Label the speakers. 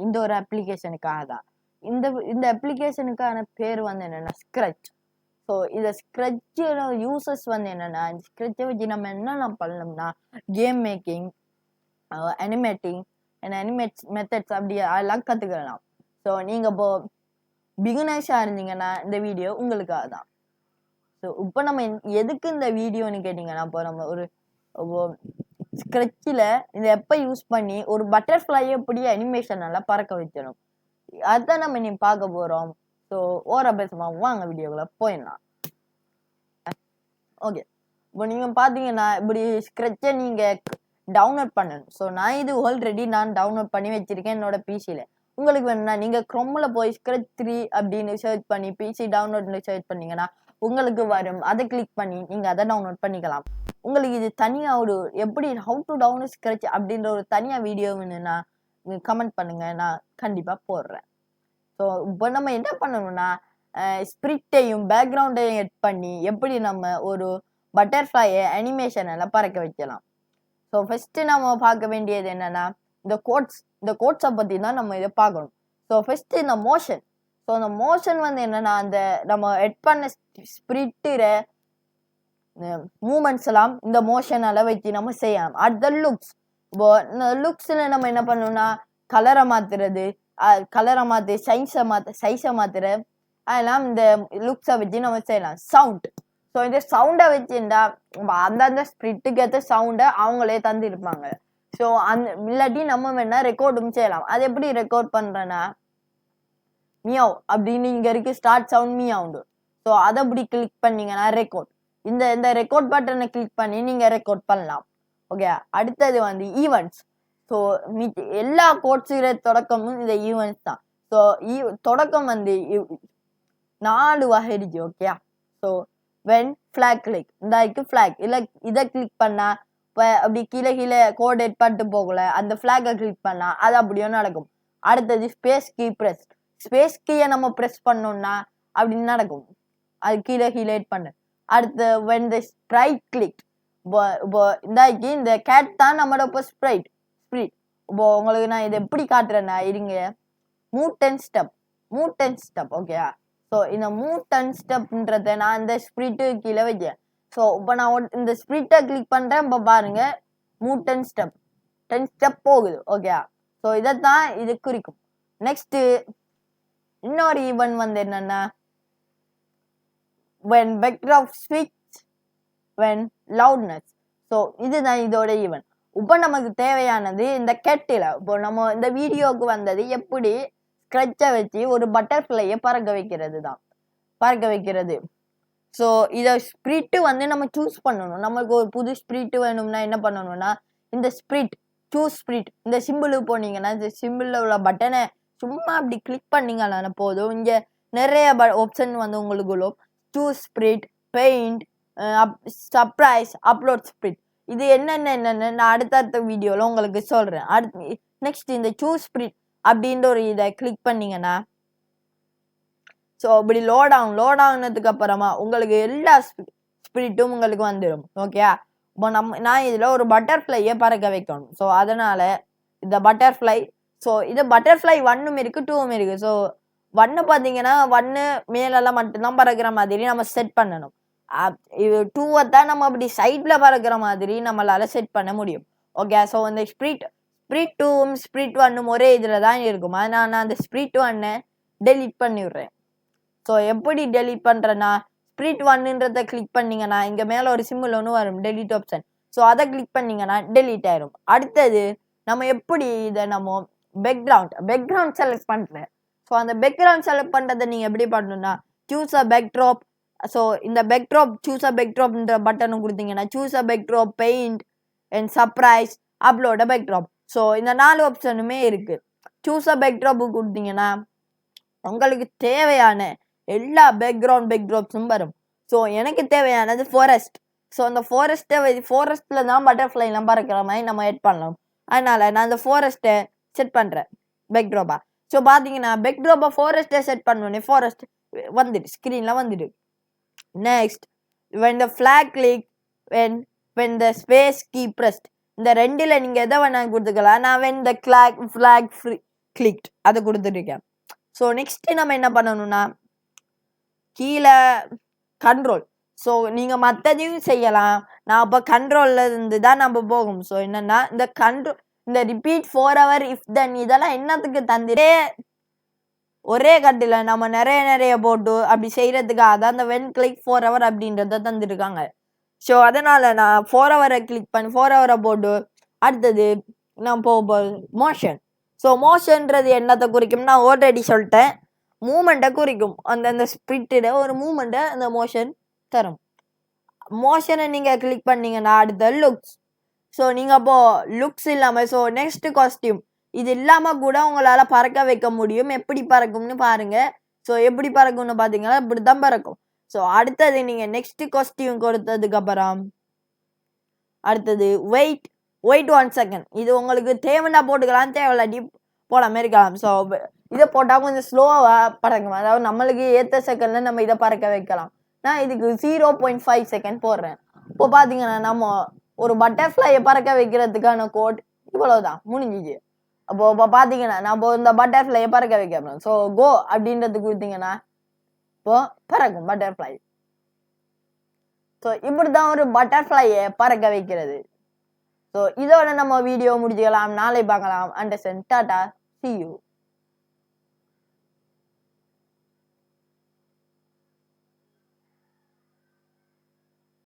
Speaker 1: இந்த ஒரு அப்ளிகேஷனுக்காக தான். இந்த அப்ளிகேஷனுக்கான பேர் வந்து என்னன்னா ஸ்க்ரட்ச். ஸோ இந்த ஸ்க்ரட்சோட யூசஸ் வந்து என்னன்னா, இந்த ஸ்க்ரட்சை வச்சு நம்ம என்னென்ன பண்ணணும்னா game making, animating and animate methods அப்படி அதெல்லாம் கற்றுக்கலாம். ஸோ நீங்கள் இப்போ பிகினர்ஸாக இருந்தீங்கன்னா இந்த வீடியோ உங்களுக்காக தான். ஸோ இப்போ நம்ம எதுக்கு இந்த வீடியோன்னு கேட்டிங்கன்னா, இப்போ நம்ம ஒரு ஸ்க்ரட்சில் இதை எப்போ யூஸ் பண்ணி ஒரு பட்டர்ஃப்ளை எப்படி அனிமேஷன் நல்லா பறக்க வைக்கணும், அதுதான் நம்ம நீ பார்க்க போகிறோம். ஸோ பேசுமா வாங்க வீடியோக்குள்ள போயிடலாம். ஓகே, இப்போ நீங்கள் பார்த்தீங்கன்னா இப்படி ஸ்க்ரட்சை நீங்கள் டவுன்லோட் பண்ணணும். ஸோ நான் இது ஆல்ரெடி டவுன்லோட் பண்ணி வச்சிருக்கேன் என்னோட பிசியில். உங்களுக்கு வேணும்னா நீங்கள் க்ரோமில் போய் ஸ்க்ரட்ச் 3 அப்படின்னு சர்ச் பண்ணி பிசி டவுன்லோட்னு சர்ச் பண்ணீங்கன்னா உங்களுக்கு வரும். அதை கிளிக் பண்ணி நீங்கள் அதை டவுன்லோட் பண்ணிக்கலாம். உங்களுக்கு இது தனியாக ஒரு எப்படி ஹவு டு டவுன்லோட் ஸ்க்ரட்ச் அப்படின்ற ஒரு தனியாக வீடியோ வேணும்னா நீங்கள் கமெண்ட் பண்ணுங்கள், நான் கண்டிப்பாக போடுறேன். ஸோ இப்போ நம்ம என்ன பண்ணணும்னா ஸ்பிரிட்டையும் பேக்ரவுண்டையும் எட் பண்ணி எப்படி நம்ம ஒரு பட்டர்ஃப்ளையை அனிமேஷன் எல்லாம் பறக்க வைக்கலாம். ஸோ ஃபஸ்ட்டு நம்ம பார்க்க வேண்டியது என்னென்னா இந்த கோட்ஸை பற்றி தான் நம்ம இதை பார்க்கணும். ஸோ ஃபஸ்ட்டு இந்த மோஷன். ஸோ இந்த மோஷன் வந்து என்னென்னா அந்த நம்ம எட் பண்ண ஸ்பிரிட்டுற மூமெண்ட்ஸ் எல்லாம் இந்த மோஷனால் வச்சு நம்ம செய்யலாம். அடுத்த லுக்ஸ். இப்போ இந்த லுக்ஸில் நம்ம என்ன பண்ணணும்னா கலரை மாற்றுறது, கலரை மாற்றி சைஸை மாற்றுற அதெல்லாம் இந்த லுக்ஸை வச்சு நம்ம செய்யலாம். சவுண்ட். ஸோ இந்த சவுண்டை வச்சுருந்தா அந்தந்த ஸ்பிரிட்டுக்கு ஏற்ற சவுண்டை அவங்களே தந்துருப்பாங்க. ஸோ இல்லாட்டி நம்ம வேணா ரெக்கார்டும் செய்யலாம். அது எப்படி ரெக்கார்ட் பண்ணுறேன்னா மியாவ் அப்படின்னு இங்கே இருக்குது ஸ்டார்ட் சவுண்ட் மியாவுண்டு. ஸோ அதை அப்படி கிளிக் பண்ணிங்கன்னா ரெக்கார்ட். இந்த ரெக்கார்ட் பட்டனை கிளிக் பண்ணி நீங்கள் ரெக்கார்ட் பண்ணலாம். ஓகே, அடுத்தது வந்து ஈவெண்ட்ஸ். ஸோ எல்லா கோட்ஸுகிற தொடக்கமும் இந்த ஈவெண்ட்ஸ் தான். ஸோ தொடக்கம் வந்து 4 வகை இருக்கு. Okay, so when flag click, இந்த ஃப்ளாக் இல்லை இதை கிளிக் பண்ணால் இப்போ அப்படி கீழே கோட் பட்டு போகல அந்த ஃப்ளாகை கிளிக் பண்ணால் அது அப்படியே நடக்கும். அடுத்தது ஸ்பேஸ் கீ ப்ரெஸ். ஸ்பேஸ் கீயை நம்ம ப்ரெஸ் பண்ணோம்னா அப்படின்னு நடக்கும், அது கீழே பண்ணு. அடுத்து வென் த ஸ்ப்ரைட் கிளிக். இப்போ இந்த கேட் தான் நம்மளோட இப்போ ஸ்ப்ரிட். இப்போ உங்களுக்கு நான் இதை எப்படி காட்டுறேன்னா இருங்க, மூவ் 10 ஸ்டெப். ஓகேயா, ஸோ இந்த மூவ் 10 ஸ்டெப்ன்றதை நான் இந்த ஸ்ப்ரிட்டு கீழே வைக்கிறேன். ஸோ இப்போ நான் இந்த ஸ்ப்ரிட்டை கிளிக் பண்ணுறேன். இப்போ பாருங்க மூவ் 10 ஸ்டெப் போகுது. ஓகே, ஸோ இதைத்தான் இது குறிக்கும். நெக்ஸ்ட்டு இன்னொரு ஈவெண்ட் வந்து என்னன்னா வென் பேக்ரவுண்ட் ஸ்விட்ச் வென் லவுட்னஸ். ஸோ இதுதான் இதோட ஈவெண்ட். இப்போ நமக்கு தேவையானது இந்த கெட்டில். இப்போ நம்ம இந்த வீடியோவுக்கு வந்தது எப்படி ஸ்க்ரட்சை வச்சு ஒரு பட்டர்ஃப்ளையை பறக்க வைக்கிறது. ஸோ இதை ஸ்பிரிட்டு வந்து நம்ம சூஸ் பண்ணணும். நமக்கு ஒரு புது ஸ்பிரிட்டு வேணும்னா என்ன பண்ணணும்னா இந்த சூஸ் ஸ்பிரிட் இந்த சிம்பிளுக்கு போனீங்கன்னா இந்த சிம்பிளில் உள்ள பட்டனை சும்மா அப்படி கிளிக் பண்ணிங்கன்னா போதும். இங்கே நிறைய ஆப்ஷன் வந்து உங்களுக்கு choose spirit, paint, surprise, upload spirit. இது என்னென்னு நான் அடுத்த வீடியோவில் உங்களுக்கு சொல்கிறேன். நெக்ஸ்ட் இந்த சூஸ் ஸ்பிரிட் அப்படின்ற ஒரு இதை கிளிக் பண்ணிங்கன்னா ஸோ இப்படி லோட் ஆகுனதுக்கு அப்புறமா உங்களுக்கு எல்லா ஸ்பிரிட்டும் உங்களுக்கு வந்துடும். ஓகே, இப்போ நான் இதில் ஒரு பட்டர்ஃப்ளையை பறக்க வைக்கணும். ஸோ அதனால் இந்த பட்டர்ஃப்ளை. ஸோ இது பட்டர்ஃப்ளை 1ம் இருக்குது 2ம் இருக்குது. ஸோ 1 பார்த்தீங்கன்னா 1 மேலெல்லாம் மட்டும்தான் பறக்கிற மாதிரி நம்ம செட் பண்ணணும். 2 தான் நம்ம அப்படி சைடில் பறக்கிற மாதிரி நம்மளால் செட் பண்ண முடியும். ஓகே, ஸோ இந்த ஸ்பிரிட் 2ம் ஸ்பிரிட் 1ம் ஒரே இதில் தான் இருக்கும். அதனால் நான் அந்த ஸ்பிரிட் 1 டெலீட் பண்ணிவிடுறேன். ஸோ எப்படி டெலீட் பண்ணுறேன்னா ஸ்பிரிட் 1ன்றதை கிளிக் பண்ணிங்கன்னா இங்கே மேலே ஒரு சிம்பிள் ஒன்று வரும், டெலீட் ஆப்ஷன். ஸோ அதை கிளிக் பண்ணிங்கன்னா டெலீட் ஆயிரும். அடுத்தது நம்ம எப்படி இதை நம்ம பேக்ரவுண்ட் செலக்ட் பண்ணுறேன். ஸோ அந்த பேக்ரவுண்ட் செலக்ட் பண்ணுறதை நீங்கள் எப்படி பண்ணணும்னா சூஸ் அ பேக்ட்ராப். ஸோ இந்த சூஸ் அ பேக்ட்ராப்ன்ற பட்டனும் கொடுத்தீங்கன்னா choose a backdrop, paint and surprise, upload a backdrop. So இந்த 4 ஆப்ஷனுமே இருக்குது. சூஸ் அ பேக்ட்ராப்பு கொடுத்தீங்கன்னா உங்களுக்கு தேவையான எல்லா பேக்ட்ராப்ஸும் வரும். ஸோ எனக்கு தேவையானது ஃபாரஸ்ட். ஸோ அந்த ஃபாரஸ்ட்டில் தான் பட்டர்ஃப்ளைலாம் பறக்கிற மாதிரி நம்ம எட் பண்ணலாம். அதனால் நான் அந்த ஃபாரஸ்ட்டை செட் பண்ணுறேன் பேக்ட்ராப்பா. ஸோ பார்த்தீங்கன்னா பேக்ட்ராப்பா ஃபாரஸ்ட்டை செட் பண்ணோன்னே ஃபாரஸ்ட் வந்துட்டு ஸ்க்ரீனில் வந்துட்டு. Next when the flag click when the space key pressed. இந்த ரெண்டில் நீங்கள் எதை வேணாலும் கொடுத்துக்கலாம். நான் when the flag free clicked அதை கொடுத்துருக்கேன். ஸோ நெக்ஸ்ட் நம்ம என்ன பண்ணணும்னா கீழே கண்ட்ரோல். ஸோ நீங்கள் மற்றதையும் செய்யலாம். நான் அப்போ கண்ட்ரோல்ல இருந்து தான் நம்ம போகும். ஸோ என்னன்னா இந்த கண்ட்ரோல் இந்த ரிப்பீட் 4 hour இஃப் தென் இதெல்லாம் என்னத்துக்கு தந்துட்டே ஒரே கட்டில நம்ம நிறைய போட்டு அப்படி செய்யறதுக்காக தான் அந்த வென் கிளிக் 4 hour அப்படின்றத தந்துருக்காங்க. ஸோ அதனால நான் 4 hour கிளிக் பண்ணி 4 hour போட்டு அடுத்தது நான் மோஷன். ஸோ மோஷன்றது என்னத்தை குறிக்கும் நான் ஆல்ரெடி சொல்லிட்டேன். மூமெண்ட்டை குறிக்கும். அந்த ஸ்பிரிட்டில் ஒரு மூமெண்ட்டை அந்த மோஷன் தரும். மோஷனை நீங்கள் கிளிக் பண்ணீங்கன்னா அடுத்த லுக்ஸ். ஸோ நீங்கள் அப்போது லுக்ஸ் இல்லாமல் ஸோ நெக்ஸ்ட் காஸ்டியூம் இது இல்லாமல் கூட உங்களால் பறக்க வைக்க முடியும். எப்படி பறக்கும்னு பாருங்கள். ஸோ எப்படி பறக்கும்னு பார்த்தீங்கன்னா இப்படி தான் பறக்கும். ஸோ அடுத்தது நீங்கள் நெக்ஸ்ட் காஸ்டியூம் கொடுத்ததுக்கப்புறம் அடுத்தது வெயிட் 1 second. இது உங்களுக்கு தேவைன்னா போட்டுக்கலாம், தேவையில்லாட்டி போடாமல் இருக்கலாம். ஸோ இதை போட்டால் கொஞ்சம் ஸ்லோவாக பறக்கும். அதாவது நம்மளுக்கு ஏற்ற செகண்டில் நம்ம இதை பறக்க வைக்கலாம். நான் இதுக்கு 0.5 செகண்ட் போடுறேன். இப்போ பார்த்தீங்கன்னா நம்ம ஒரு பட்டர்ஃப்ளையை பறக்க வைக்கிறதுக்கான கோட் இவ்வளவுதான், முடிஞ்சிச்சு. அப்போ இப்போ பார்த்தீங்கன்னா நம்ம இந்த பட்டர்ஃப்ளையை பறக்க வைக்கிறோம். ஸோ கோ அப்படின்றது கொடுத்தீங்கன்னா இப்போ பறக்கும் பட்டர்ஃப்ளை. ஸோ இப்படி தான் ஒரு பட்டர்ஃப்ளையை பறக்க வைக்கிறது. ஸோ இதோட நம்ம வீடியோ முடிச்சுக்கலாம். நாளை பார்க்கலாம். அண்டர்ஸ்டாண்ட். டாடா. See you.